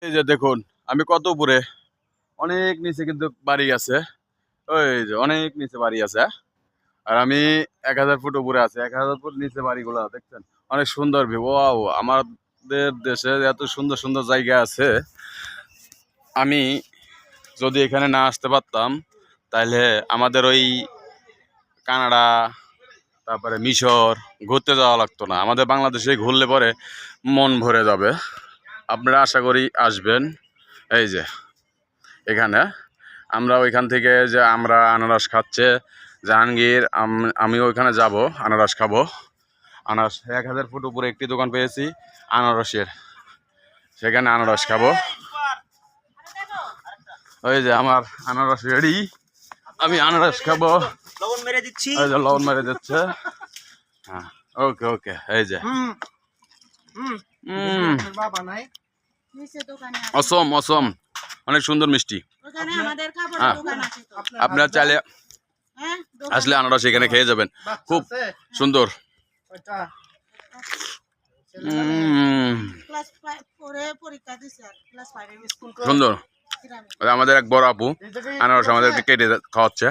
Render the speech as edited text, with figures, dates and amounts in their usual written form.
এই যে দেখুন আমি কত উপরে, অনেক নিচে কিন্তু বাড়ি আছে। ওই যে অনেক নিচে বাড়ি আছে, আর আমি 1000 ফুট উপরে আছি। 1000 ফুট নিচে বাড়িগুলো দেখছেন, অনেক সুন্দর ভিউ। ওয়াও, আমাদের দেশে এত সুন্দর সুন্দর জায়গা আছে। আমি যদি এখানে না আসতে পারতাম, তাহলে আমাদের ওই কানাডা, তারপরে মিশর ঘুরতে যাওয়া লাগতো না। আমাদের বাংলাদেশে ঘুরলে পরে মন ভরে যাবে। আপনারা আশা করি আসবেন। এই যে এখানে আমরা ওইখান থেকে যে আমরা আনারস খাচ্ছে জাহাঙ্গীর, আমি ওইখানে যাব, আনারস খাবো। আনারস 1000 ফুট উপরে একটি দোকান পেয়েছি আনারসের, সেখানে আনারস খাবো। ওই যে আমার আনারস রেডি, আমি আনারস খাবো। লবণ মেরে দিচ্ছি। ওই যে লবণ মেরে দিচ্ছে। হ্যাঁ, ওকে ওকে। এই যে অসম অসম, অনেক সুন্দর মিষ্টি। হ্যাঁ, আপনারা চাইলে আসলে আনারস এখানে খেয়ে যাবেন, খুব সুন্দর। সুন্দর। আমাদের এক বড় আপু আনারস আমাদেরকে কেটে খাওয়াচ্ছে।